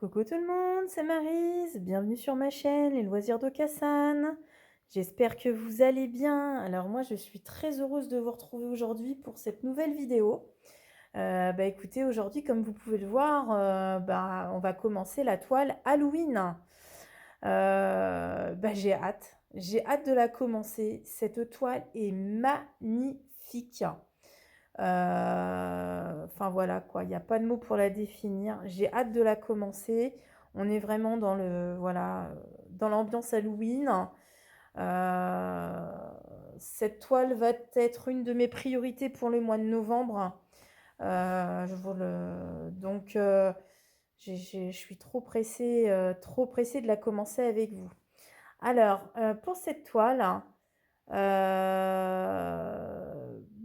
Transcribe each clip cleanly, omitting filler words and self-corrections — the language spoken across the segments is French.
Coucou tout le monde, c'est Maryse, bienvenue sur ma chaîne Les Loisirs d'Aucassan. J'espère que vous allez bien. Alors moi je suis très heureuse de vous retrouver aujourd'hui pour cette nouvelle vidéo. Écoutez, aujourd'hui comme vous pouvez le voir, on va commencer la toile Halloween. J'ai hâte de la commencer. Cette toile est magnifique. Enfin voilà quoi, il n'y a pas de mots pour la définir. J'ai hâte de la commencer. On est vraiment dans dans l'ambiance Halloween. Euh, cette toile va être une de mes priorités pour le mois de novembre. Je suis trop pressée de la commencer avec vous. Alors, pour cette toile,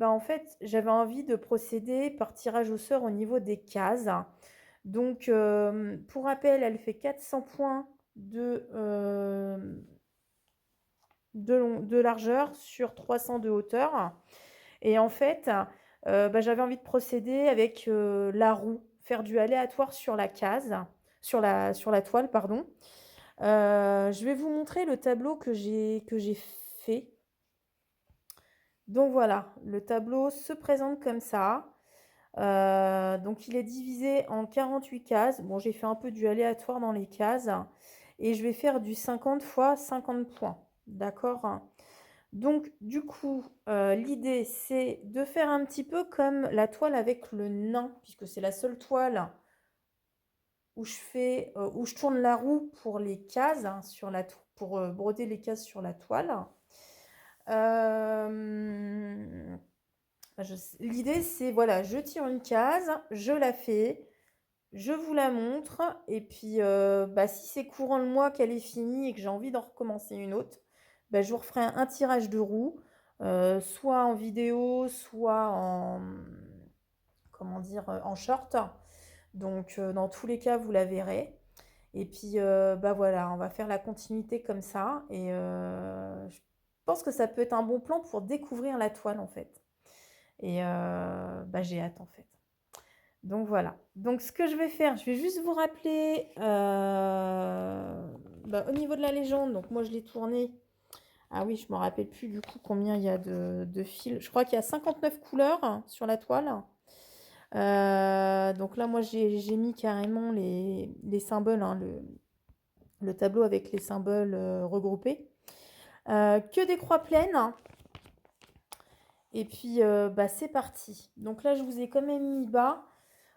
en fait, j'avais envie de procéder par tirage au sort au niveau des cases. Donc, pour rappel, elle fait 400 points de largeur sur 300 de hauteur. Et en fait, j'avais envie de procéder avec la roue, faire du aléatoire sur la case, sur la toile, pardon. Je vais vous montrer le tableau que j'ai fait. Donc voilà, le tableau se présente comme ça. Donc il est divisé en 48 cases. Bon, j'ai fait un peu du aléatoire dans les cases. Et je vais faire du 50 fois 50 points. D'accord? Donc du coup, l'idée c'est de faire un petit peu comme la toile avec le nain, puisque c'est la seule toile où où je tourne la roue pour les cases, hein, pour broder les cases sur la toile. L'idée, c'est, voilà, je tire une case, je la fais, je vous la montre, et puis si c'est courant le mois qu'elle est finie et que j'ai envie d'en recommencer une autre, je vous referai un tirage de roue, soit en vidéo, soit comment dire, en short. Donc, dans tous les cas, vous la verrez. Et puis, voilà, on va faire la continuité comme ça. Et je pense que ça peut être un bon plan pour découvrir la toile, en fait. Et j'ai hâte, en fait. Donc, voilà. Donc, ce que je vais faire, je vais juste vous rappeler au niveau de la légende. Donc, moi, je l'ai tournée. Ah oui, je ne me rappelle plus du coup combien il y a de fils. Je crois qu'il y a 59 couleurs sur la toile. Donc là, moi, j'ai mis carrément les symboles, hein, le tableau avec les symboles regroupés. Que des croix pleines. Et puis, c'est parti. Donc là, je vous ai quand même mis bas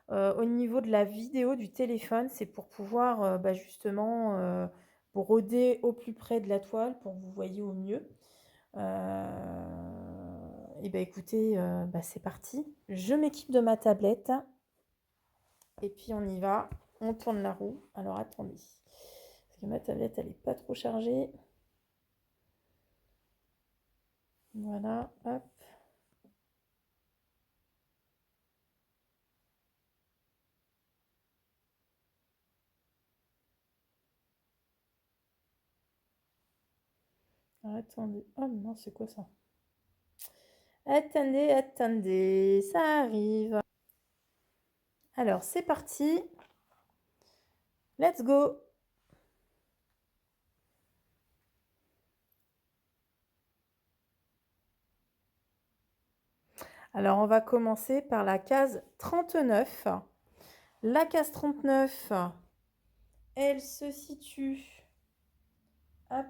au niveau de la vidéo du téléphone. C'est pour pouvoir justement broder au plus près de la toile pour que vous voyez au mieux. Et écoutez, c'est parti. Je m'équipe de ma tablette. Et puis on y va. On tourne la roue. Alors attendez. Parce que ma tablette, elle n'est pas trop chargée. Voilà, hop. Alors, attendez. Oh non, c'est quoi ça? Attendez, ça arrive. Alors, c'est parti. Let's go. Alors, on va commencer par la case 39. La case 39, elle se situe... Hop.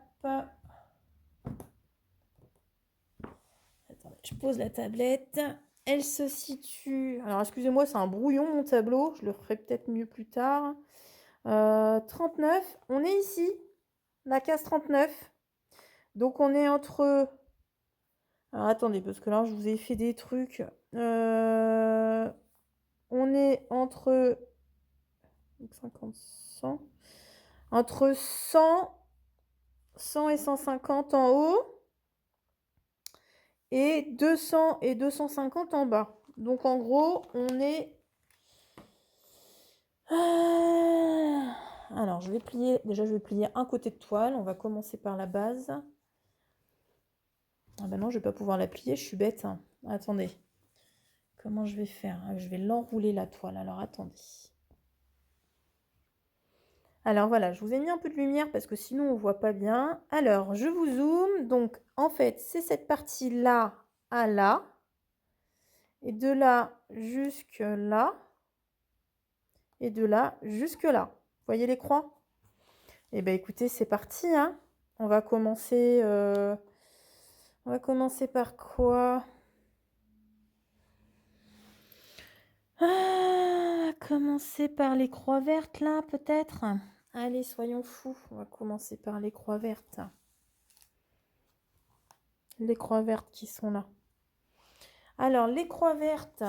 Attendez, je pose la tablette. Elle se situe... Alors, excusez-moi, c'est un brouillon, mon tableau. Je le ferai peut-être mieux plus tard. 39, on est ici. La case 39. Donc, on est entre... Alors, attendez, parce que là, je vous ai fait des trucs. On est entre 50, 100. Entre 100 et 150 en haut. Et 200 et 250 en bas. Donc, en gros, on est... Alors, je vais plier... Déjà, je vais plier un côté de toile. On va commencer par la base. Ah ben non, je vais pas pouvoir la plier, je suis bête. Attendez. Comment je vais faire? Je vais l'enrouler la toile. Alors, attendez. Alors voilà, je vous ai mis un peu de lumière parce que sinon on voit pas bien. Alors, je vous zoome. Donc, en fait, c'est cette partie-là à là. Et de là jusque là. Et de là jusque là. Vous voyez les croix? Eh bien, écoutez, c'est parti, hein. On va commencer par quoi? Commencer par les croix vertes, là, peut-être? Allez, soyons fous. On va commencer par les croix vertes. Les croix vertes qui sont là. Alors, les croix vertes.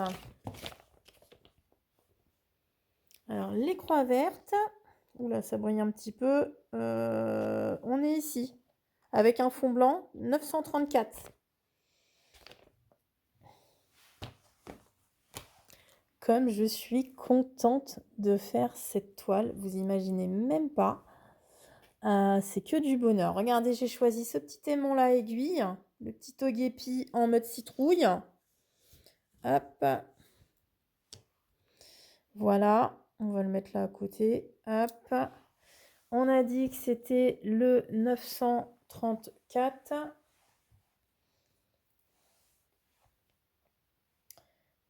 Oula, ça brille un petit peu. On est ici, avec un fond blanc, 934. Comme je suis contente de faire cette toile, vous imaginez même pas. C'est que du bonheur. Regardez, j'ai choisi ce petit aimant-là aiguille, le petit Togepi en mode citrouille. Hop. Voilà, on va le mettre là à côté. Hop. On a dit que c'était le 934.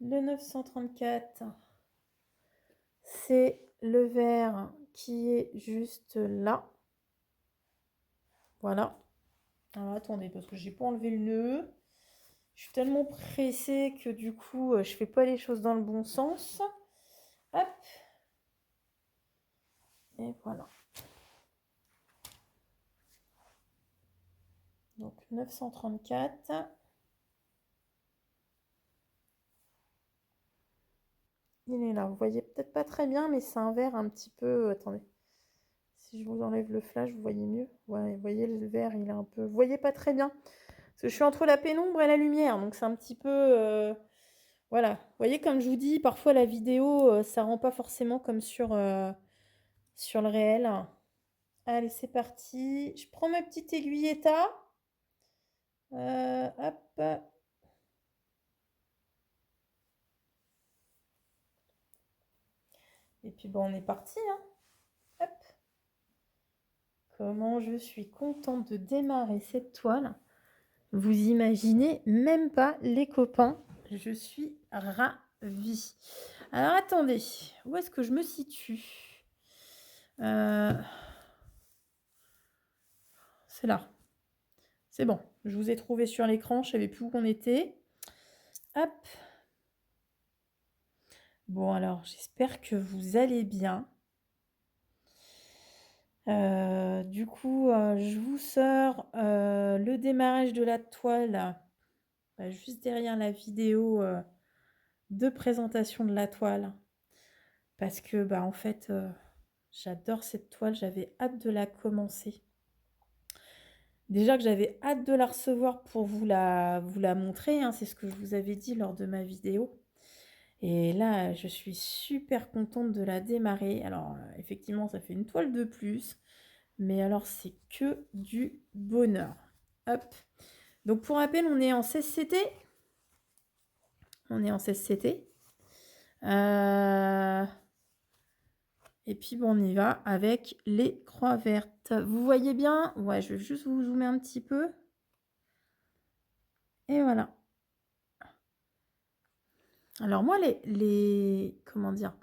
Le 934, c'est le vert qui est juste là. Voilà. Alors attendez, parce que j'ai pas enlevé le nœud. Je suis tellement pressée que du coup, je fais pas les choses dans le bon sens. Hop. Et voilà. Donc 934. Il est là. Vous voyez peut-être pas très bien, mais c'est un vert un petit peu... Attendez. Si je vous enlève le flash, vous voyez mieux. Ouais, vous voyez le vert, il est un peu... Vous voyez pas très bien. Parce que je suis entre la pénombre et la lumière. Donc c'est un petit peu... Voilà. Vous voyez, comme je vous dis, parfois la vidéo, ça rend pas forcément comme sur le réel. Allez, c'est parti. Je prends ma petite aiguilletta. Hop. Et puis bon, on est parti, hein. Hop. Comment je suis contente de démarrer cette toile. Vous imaginez même pas, les copains. Je suis ravie. Alors attendez, où est-ce que je me situe? C'est là. C'est bon, je vous ai trouvé sur l'écran, je savais plus où on était. Hop. Bon alors, j'espère que vous allez bien. Du coup, je vous sors le démarrage de la toile juste derrière la vidéo de présentation de la toile. Parce que, en fait, j'adore cette toile, j'avais hâte de la commencer. Déjà que j'avais hâte de la recevoir pour vous la montrer, hein, c'est ce que je vous avais dit lors de ma vidéo. Et là, je suis super contente de la démarrer. Alors, effectivement, ça fait une toile de plus. Mais alors, c'est que du bonheur. Hop. Donc, pour rappel, on est en 16CT. On est en 16CT. Et puis, bon, on y va avec les croix vertes. Vous voyez bien? Ouais, je vais juste vous zoomer un petit peu. Et voilà. Alors, moi, comment dire?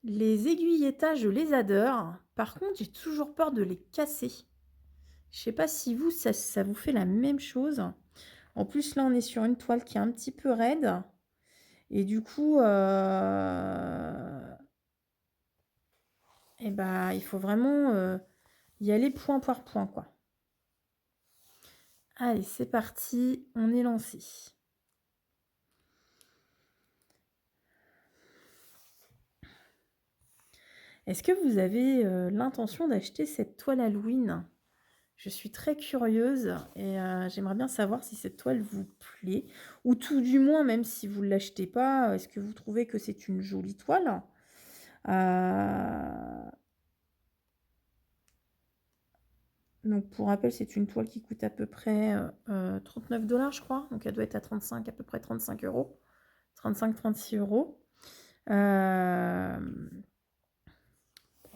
Les aiguillettas, je les adore. Par contre, j'ai toujours peur de les casser. Je sais pas si vous, ça vous fait la même chose. En plus, là, on est sur une toile qui est un petit peu raide. Et du coup, il faut vraiment y aller point par point, quoi. Allez, c'est parti, on est lancé. Est-ce que vous avez l'intention d'acheter cette toile Halloween? Je suis très curieuse et j'aimerais bien savoir si cette toile vous plaît. Ou tout du moins, même si vous ne l'achetez pas, est-ce que vous trouvez que c'est une jolie toile? Donc, pour rappel, c'est une toile qui coûte à peu près 39 $, je crois. Donc, elle doit être à 35, à peu près 35 euros. 35-36 euros. Bon,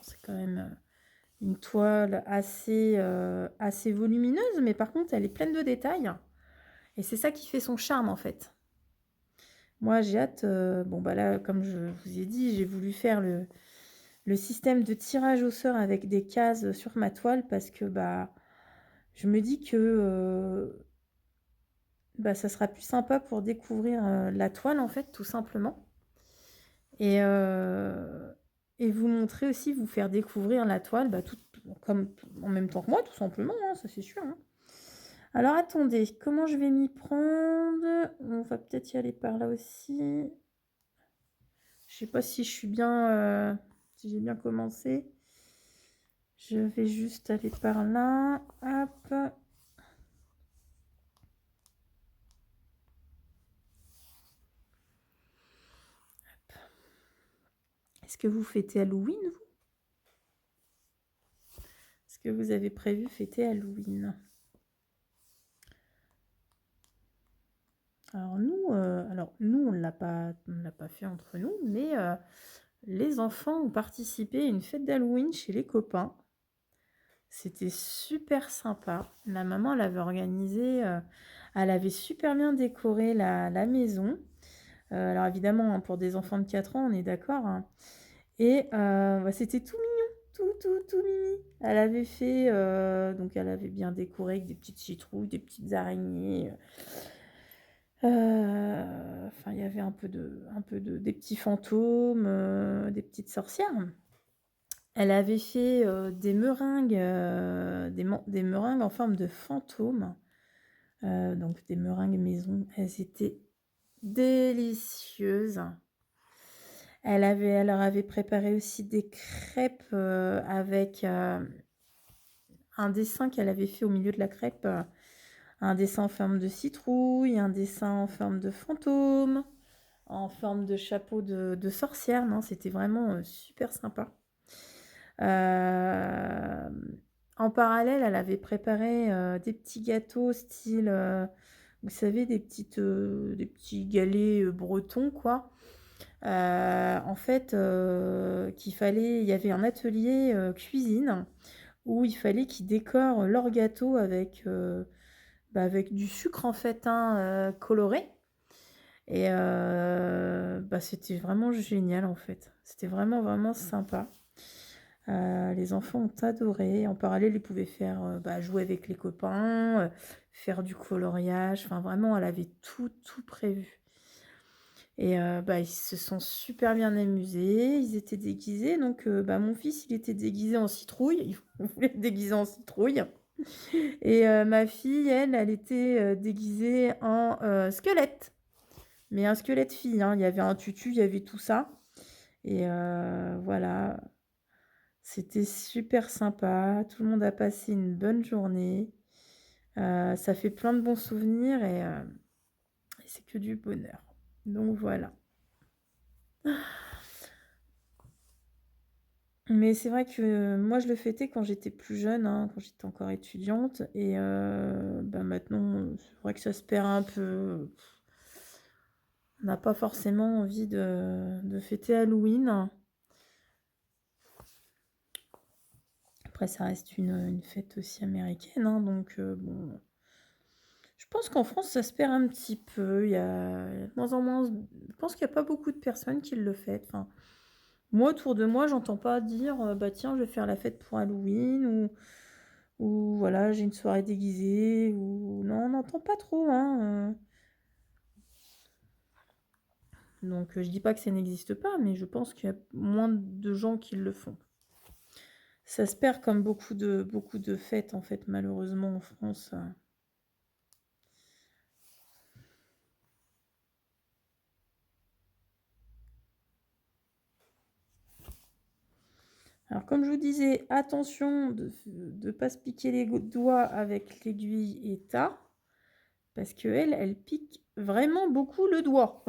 c'est quand même une toile assez volumineuse, mais par contre, elle est pleine de détails. Et c'est ça qui fait son charme, en fait. Moi, j'ai hâte, bon, bah là, comme je vous ai dit, j'ai voulu faire le système de tirage au sort avec des cases sur ma toile parce que, bah, je me dis que bah, ça sera plus sympa pour découvrir la toile, en fait, tout simplement. Et, euh, et vous montrer aussi, vous faire découvrir la toile, bah, comme en même temps que moi, tout simplement, hein, ça c'est sûr, hein. Alors attendez, comment je vais m'y prendre? On va peut-être y aller par là aussi. Je sais pas si je suis bien, si j'ai bien commencé. Je vais juste aller par là. Hop. Est-ce que vous fêtez Halloween, vous? Est-ce que vous avez prévu fêter Halloween? Alors nous, on l'a pas fait entre nous, mais les enfants ont participé à une fête d'Halloween chez les copains. C'était super sympa. La maman, elle avait organisé, elle avait super bien décoré la maison. Alors évidemment, hein, pour des enfants de 4 ans, on est d'accord, hein. Et bah, c'était tout mignon, tout mimi. Elle avait fait, donc elle avait bien décoré avec des petites citrouilles, des petites araignées. Enfin, il y avait des petits fantômes, des petites sorcières. Elle avait fait des meringues, des meringues en forme de fantômes, donc des meringues maison. Elles étaient délicieuses. Elle leur avait préparé aussi des crêpes avec un dessin qu'elle avait fait au milieu de la crêpe, un dessin en forme de citrouille, un dessin en forme de fantôme, en forme de chapeau de sorcière. Non, c'était vraiment super sympa. Euh, En parallèle, elle avait préparé des petits gâteaux style, vous savez, des petits galets bretons, quoi. En fait, il y avait un atelier cuisine où il fallait qu'ils décorent leur gâteau avec du sucre en fait, hein, coloré. Et bah, c'était vraiment génial en fait. C'était vraiment sympa. Les enfants ont adoré. En parallèle, ils pouvaient faire jouer avec les copains, faire du coloriage. Enfin, vraiment, elle avait tout prévu. Et bah, ils se sont super bien amusés. Ils étaient déguisés. Donc, bah, mon fils, il était déguisé en citrouille. Il voulait être déguisé en citrouille. Et ma fille, elle était déguisée en squelette. Mais un squelette fille, hein. Il y avait un tutu, il y avait tout ça. Et voilà. C'était super sympa. Tout le monde a passé une bonne journée. Ça fait plein de bons souvenirs et c'est que du bonheur. Donc voilà. Mais c'est vrai que moi, je le fêtais quand j'étais plus jeune, hein, quand j'étais encore étudiante. Et bah maintenant, c'est vrai que ça se perd un peu. On n'a pas forcément envie de fêter Halloween. Après, ça reste une fête aussi américaine, hein, donc bon. Je pense qu'en France, ça se perd un petit peu. Il y a de moins en moins. Je pense qu'il n'y a pas beaucoup de personnes qui le fêtent. Enfin, moi, autour de moi, j'entends pas dire bah tiens, je vais faire la fête pour Halloween ou voilà, j'ai une soirée déguisée ou non, on n'entend pas trop, hein. Donc, je dis pas que ça n'existe pas, mais je pense qu'il y a moins de gens qui le font. Ça se perd comme beaucoup de fêtes, en fait, malheureusement, en France. Alors, comme je vous disais, attention de ne pas se piquer les doigts avec l'aiguille ETA, parce qu'elle pique vraiment beaucoup le doigt.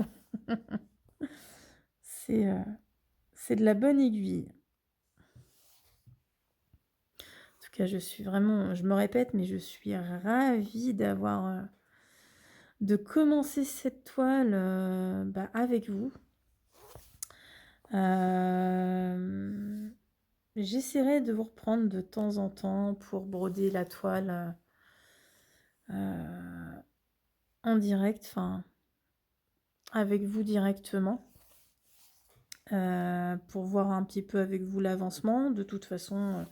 C'est de la bonne aiguille. En tout cas, je me répète, mais je suis ravie de commencer cette toile avec vous. j'essaierai de vous reprendre de temps en temps pour broder la toile en direct, enfin avec vous directement, pour voir un petit peu avec vous l'avancement. De toute façon,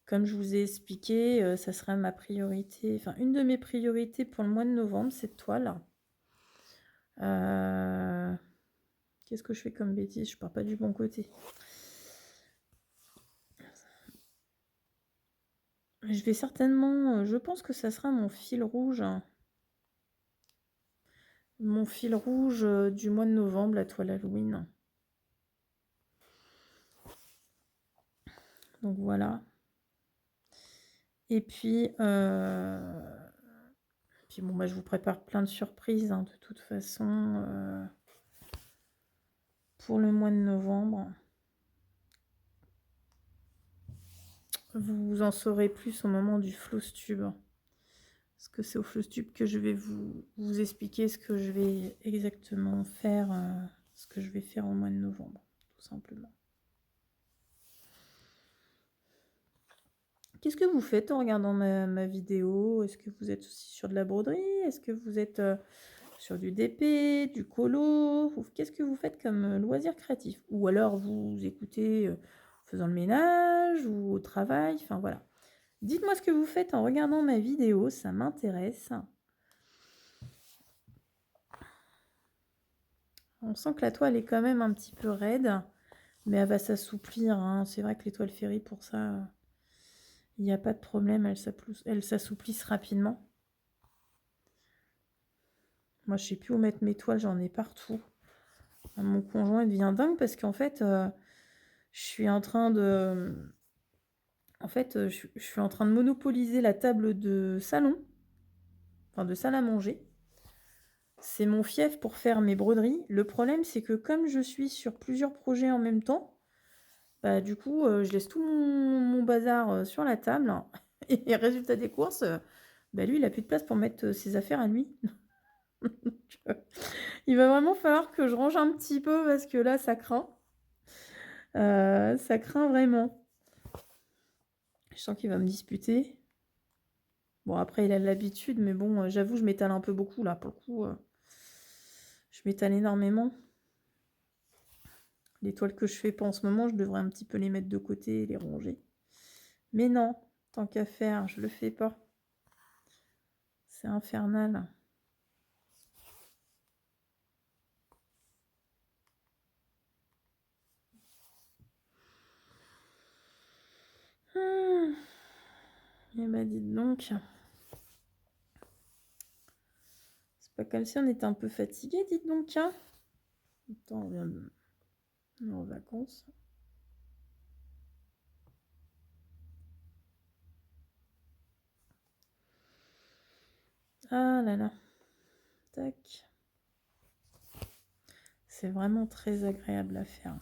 comme je vous ai expliqué, ça sera ma priorité, enfin une de mes priorités pour le mois de novembre, cette toile. Qu'est-ce que je fais comme bêtise? Je pars pas du bon côté. Je vais certainement, je pense que ça sera mon fil rouge. Mon fil rouge du mois de novembre, la toile Halloween. Donc voilà. Et puis, bon, bah, je vous prépare plein de surprises, hein, de toute façon, pour le mois de novembre. Vous en saurez plus au moment du Flosstube. Parce que c'est au Flosstube que je vais vous expliquer ce que je vais exactement faire, ce que je vais faire au mois de novembre, tout simplement. Qu'est-ce que vous faites en regardant ma vidéo? Est-ce que vous êtes aussi sur de la broderie? Est-ce que vous êtes sur du DP, du colo? Qu'est-ce que vous faites comme loisir créatif? Ou alors vous écoutez en faisant le ménage ou au travail? Enfin voilà. Dites-moi ce que vous faites en regardant ma vidéo, ça m'intéresse. On sent que la toile est quand même un petit peu raide, mais elle va s'assouplir, hein. C'est vrai que les toiles Ferry, pour ça, il n'y a pas de problème, elles s'assouplissent rapidement. Moi, je sais plus où mettre mes toiles, j'en ai partout. Mon conjoint devient dingue parce qu'en fait, je suis en train de... En fait, je suis en train de monopoliser la table de salon, enfin de salle à manger. C'est mon fief pour faire mes broderies. Le problème, c'est que comme je suis sur plusieurs projets en même temps, bah, du coup, je laisse tout mon bazar sur la table. Et résultat des courses, bah, lui, il n'a plus de place pour mettre ses affaires à lui. Il va vraiment falloir que je range un petit peu parce que là, ça craint. Ça craint vraiment. Je sens qu'il va me disputer. Bon, après, il a l'habitude, mais bon, j'avoue, je m'étale un peu beaucoup, là, pour le coup. Je m'étale énormément. Les toiles que je fais pas en ce moment, je devrais un petit peu les mettre de côté et les ranger. Mais non, tant qu'à faire, je le fais pas. C'est infernal. Eh ben, dites donc. C'est pas comme si on était un peu fatigué, dites donc. Hein. Attends, on vient de... en vacances. Ah là là. Tac. C'est vraiment très agréable à faire.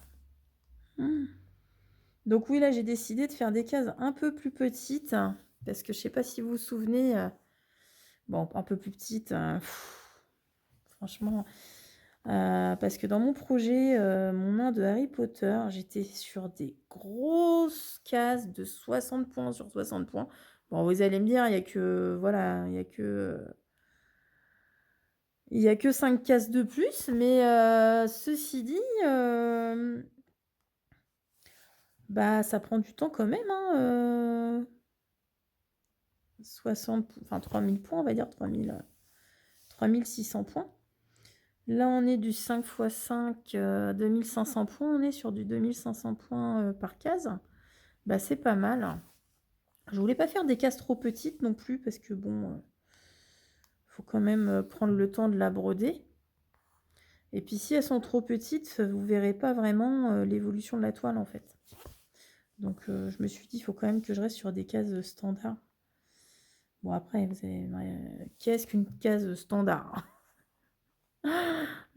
Donc oui, là, j'ai décidé de faire des cases un peu plus petites. Parce que je sais pas si vous vous souvenez... bon, un peu plus petites. Franchement... parce que dans mon projet, mon nain de Harry Potter, j'étais sur des grosses cases de 60 points sur 60 points. Bon, vous allez me dire, il n'y a que... Voilà, il n'y a que 5 cases de plus, mais ceci dit, bah, ça prend du temps quand même. Hein, 60, enfin 3000 points, on va dire 3600 points. Là, on est du 5 x 5, 2500 points. On est sur du 2500 points par case. Bah, c'est pas mal. Je voulais pas faire des cases trop petites non plus parce que bon, faut quand même prendre le temps de la broder. Et puis si elles sont trop petites, vous verrez pas vraiment l'évolution de la toile en fait. Donc je me suis dit, il faut quand même que je reste sur des cases standards. Bon après, vous allez... qu'est-ce qu'une case standard?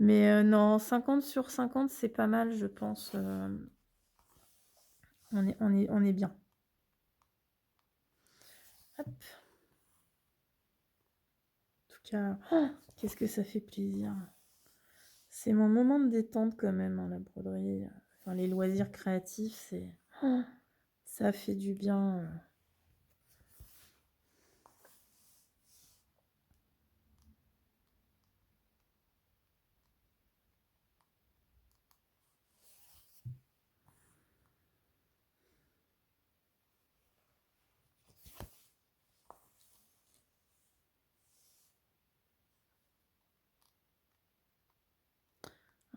Mais non, 50 sur 50, c'est pas mal, je pense. On est bien. Hop. En tout cas, qu'est-ce que ça fait plaisir. C'est mon moment de détente quand même, hein, la broderie. Enfin, les loisirs créatifs, c'est... Ça fait du bien.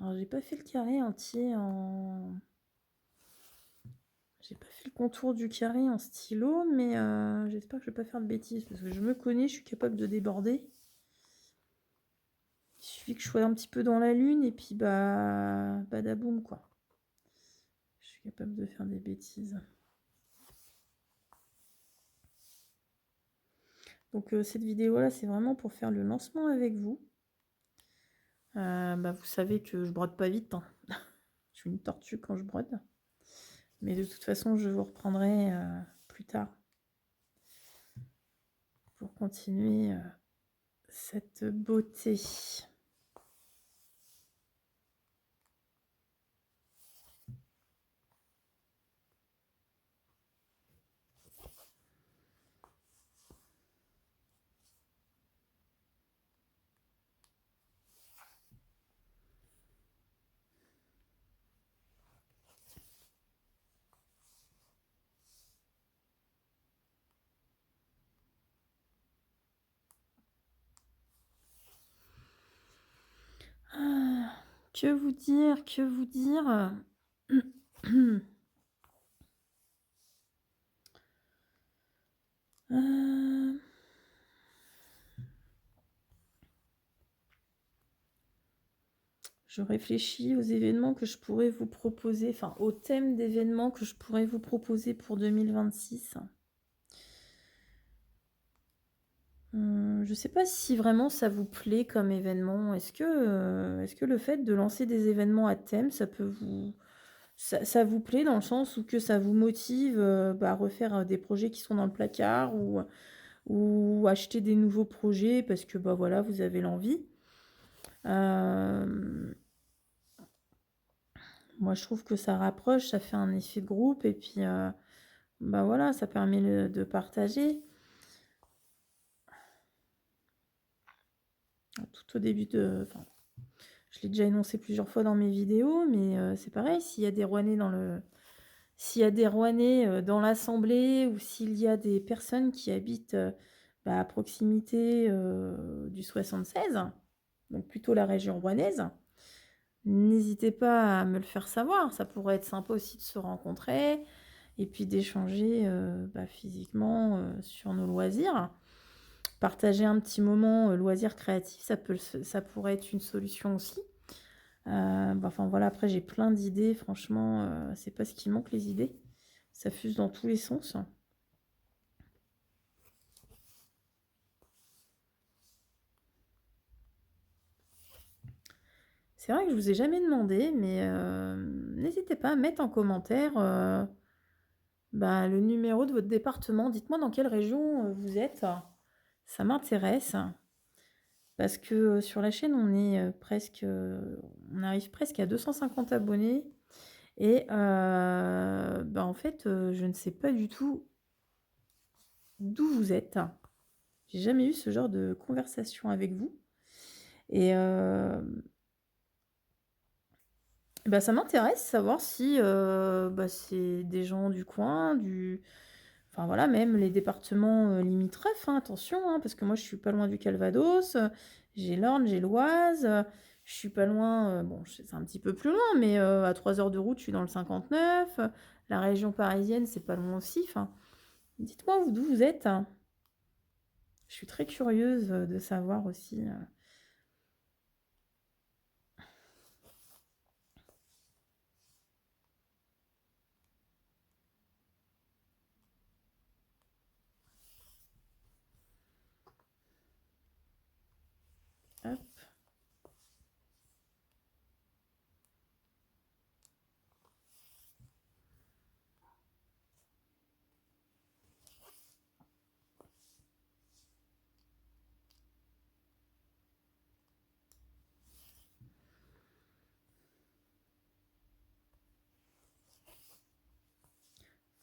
Alors, j'ai pas fait le carré entier en... J'ai pas fait le contour du carré en stylo, mais j'espère que je vais pas faire de bêtises, parce que je me connais, je suis capable de déborder. Il suffit que je sois un petit peu dans la lune, et puis bah... badaboum, quoi. Je suis capable de faire des bêtises. Donc cette vidéo-là, c'est vraiment pour faire le lancement avec vous. Vous savez que je brode pas vite, hein. Je suis une tortue quand je brode. Mais de toute façon, je vous reprendrai plus tard pour continuer cette beauté. Ah, que vous dire, que vous dire. Je réfléchis aux événements que je pourrais vous proposer, enfin au thème d'événements que je pourrais vous proposer pour 2026. Je sais pas si vraiment ça vous plaît comme événement. Est-ce que le fait de lancer des événements à thème, ça peut vous... Ça vous plaît dans le sens où que ça vous motive à refaire des projets qui sont dans le placard ou acheter des nouveaux projets parce que voilà, vous avez l'envie. Moi, je trouve que ça rapproche, ça fait un effet de groupe et puis voilà, ça permet de partager. Tout au début de... Enfin, je l'ai déjà énoncé plusieurs fois dans mes vidéos, mais c'est pareil, s'il y a des Rouennais dans le... S'il y a des Rouennais dans l'assemblée ou s'il y a des personnes qui habitent à proximité du 76, donc plutôt la région rouennaise, n'hésitez pas à me le faire savoir. Ça pourrait être sympa aussi de se rencontrer et puis d'échanger physiquement sur nos loisirs. Partager un petit moment loisir créatif, ça pourrait être une solution aussi. Voilà, après j'ai plein d'idées, franchement, c'est pas ce qui manque, les idées. Ça fuse dans tous les sens. C'est vrai que je vous ai jamais demandé, mais n'hésitez pas à mettre en commentaire le numéro de votre département. Dites-moi dans quelle région vous êtes. Ça m'intéresse. Parce que sur la chaîne, on arrive presque à 250 abonnés. Et en fait, je ne sais pas du tout d'où vous êtes. J'ai jamais eu ce genre de conversation avec vous. Et ça m'intéresse savoir si c'est des gens du coin, enfin voilà, même les départements limitrophes, hein, attention, hein, parce que moi je suis pas loin du Calvados, j'ai l'Orne, j'ai l'Oise, je suis pas loin, bon c'est un petit peu plus loin, mais à 3 heures de route je suis dans le 59, la région parisienne c'est pas loin aussi, enfin dites-moi d'où vous êtes, hein. Je suis très curieuse de savoir aussi.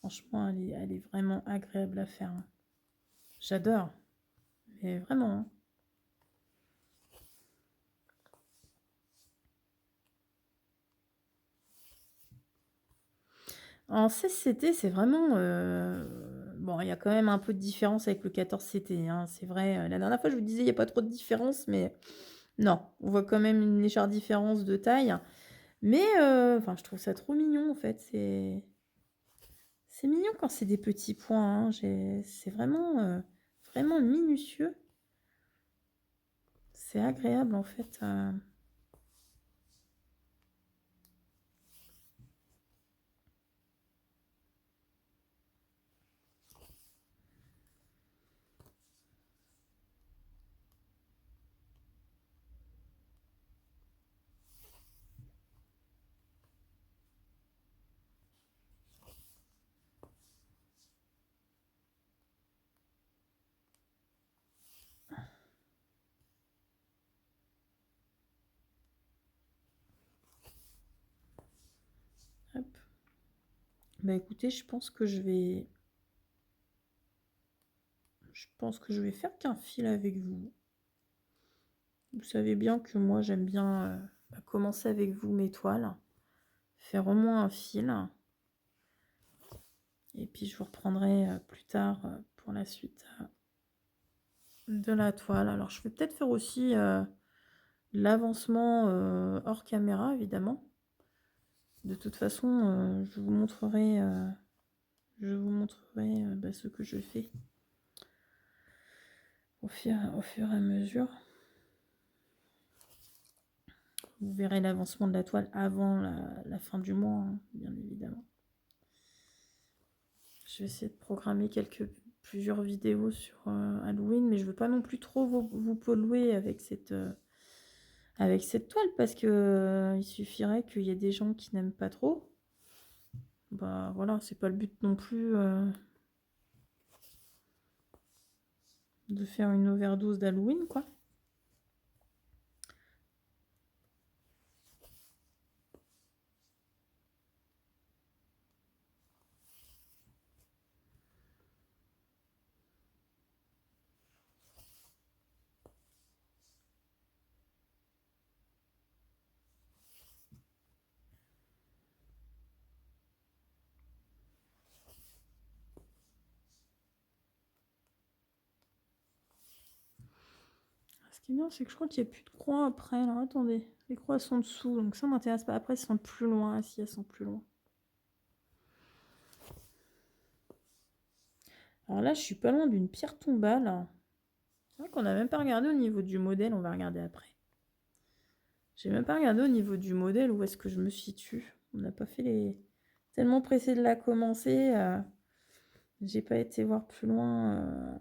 Hop. franchement, elle est vraiment agréable à faire, hein. J'adore, mais vraiment, hein. En 16CT, c'est vraiment, bon, il y a quand même un peu de différence avec le 14CT, hein, c'est vrai, la dernière fois, je vous disais, il y a pas trop de différence, mais non, on voit quand même une légère différence de taille, mais enfin, je trouve ça trop mignon, en fait, c'est mignon quand c'est des petits points, hein, c'est vraiment, vraiment minutieux. C'est agréable, en fait, hop. Bah, écoutez, je pense que je vais faire qu'un fil avec vous. Vous savez bien que moi, j'aime bien, bah, commencer avec vous mes toiles, faire au moins un fil et puis je vous reprendrai, plus tard, pour la suite, de la toile. Alors je vais peut-être faire aussi, l'avancement, hors caméra évidemment. De toute façon, je vous montrerai, bah, ce que je fais au fur et à mesure. Vous verrez l'avancement de la toile avant la fin du mois, hein, bien évidemment. Je vais essayer de programmer plusieurs vidéos sur Halloween, mais je veux pas non plus trop vous polluer avec cette toile parce que il suffirait qu'il y ait des gens qui n'aiment pas trop. Bah voilà, c'est pas le but non plus de faire une overdose d'Halloween, quoi. Ce qui est bien, c'est que je crois qu'il n'y a plus de croix après. Alors attendez, les croix sont dessous, donc ça m'intéresse pas. Après, elles sont plus loin. Ah, si, elles sont plus loin. Alors là, je suis pas loin d'une pierre tombale. C'est vrai qu'on n'a même pas regardé au niveau du modèle, on va regarder après. J'ai même pas regardé au niveau du modèle où est-ce que je me situe. On n'a pas fait les... Tellement pressé de la commencer, j'ai pas été voir plus loin.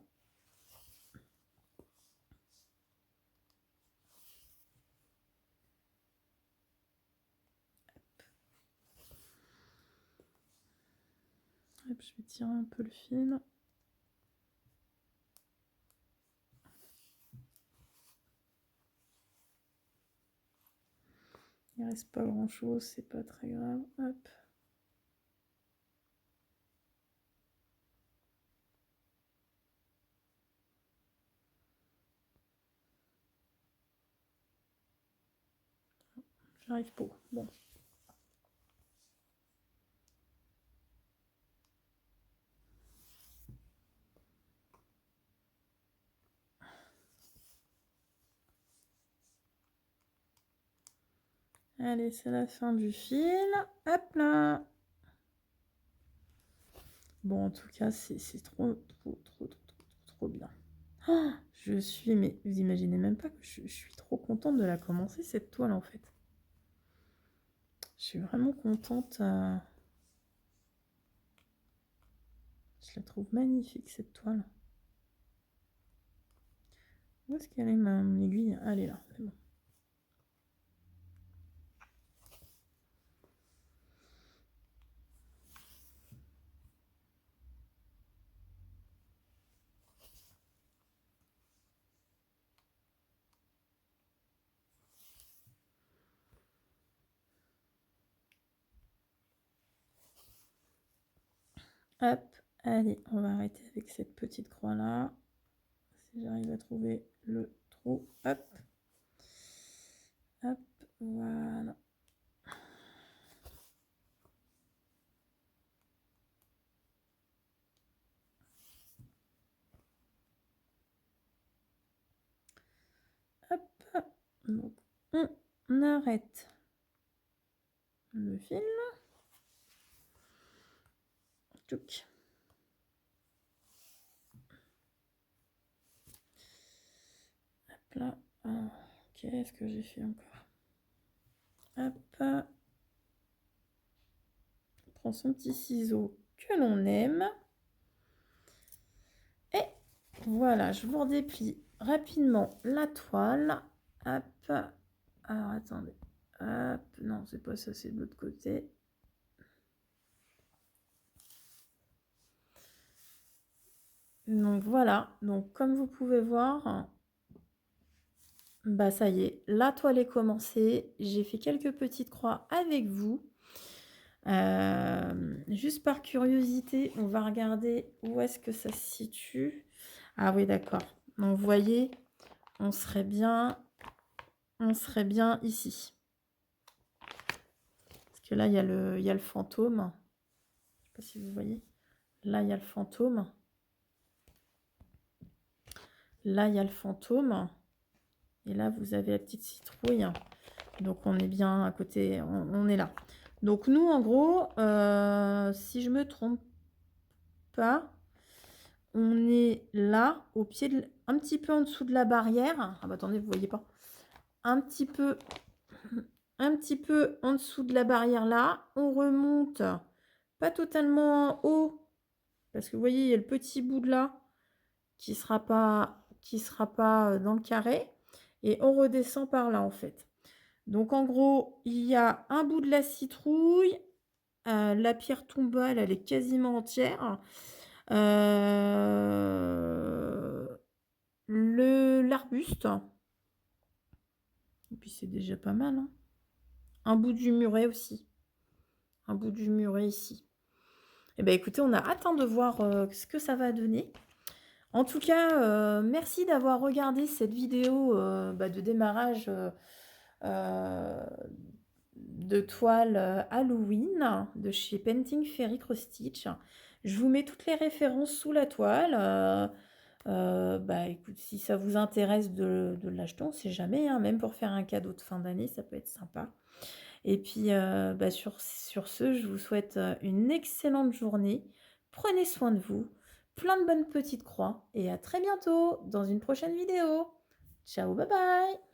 Hop, je vais tirer un peu le fil. Il reste pas grand chose, c'est pas très grave. Hop. J'arrive pas. Bon. Allez, c'est la fin du fil. Hop là. Bon, en tout cas, c'est trop bien. Oh, mais vous imaginez même pas que je suis trop contente de la commencer, cette toile, en fait. Je suis vraiment contente. Je la trouve magnifique, cette toile. Où est-ce qu'elle est, ma aiguille? Elle est là, c'est bon. Hop, allez, on va arrêter avec cette petite croix-là. Si j'arrive à trouver le trou, hop. Hop, voilà. Hop, donc on arrête le fil. Tchouc. Hop là. Qu'est-ce que j'ai fait encore? Hop. On prend son petit ciseau que l'on aime. Et voilà, je vous redéplie rapidement la toile. Hop. Alors, attendez. Hop. Non, c'est pas ça, c'est de l'autre côté. Donc, voilà. Donc, comme vous pouvez voir, bah ça y est, la toile est commencée. J'ai fait quelques petites croix avec vous. Juste par curiosité, on va regarder où est-ce que ça se situe. Ah oui, d'accord. Donc, vous voyez, on serait bien ici. Parce que là, il y a le fantôme. Je ne sais pas si vous voyez. Là, il y a le fantôme. Là, il y a le fantôme. Et là, vous avez la petite citrouille. Donc, on est bien à côté. On est là. Donc, nous, en gros, si je ne me trompe pas, on est là, au pied de... un petit peu en dessous de la barrière. Ah bah attendez, vous ne voyez pas. Un petit peu en dessous de la barrière là. On remonte, pas totalement en haut, parce que vous voyez, il y a le petit bout de là qui sera pas dans le carré. Et on redescend par là, en fait. Donc, en gros, il y a un bout de la citrouille. La pierre tombale, elle est quasiment entière. L'arbuste. Et puis, c'est déjà pas mal. Hein. Un bout du muret aussi. Un bout du muret ici. Eh bien, écoutez, on a hâte de voir ce que ça va donner. En tout cas, merci d'avoir regardé cette vidéo de démarrage de toile Halloween de chez Painting Fairy Cross Stitch. Je vous mets toutes les références sous la toile. Écoute, si ça vous intéresse de l'acheter, on ne sait jamais, hein, même pour faire un cadeau de fin d'année, ça peut être sympa. Et puis, sur ce, je vous souhaite une excellente journée. Prenez soin de vous. Plein de bonnes petites croix. Et à très bientôt dans une prochaine vidéo. Ciao, bye bye!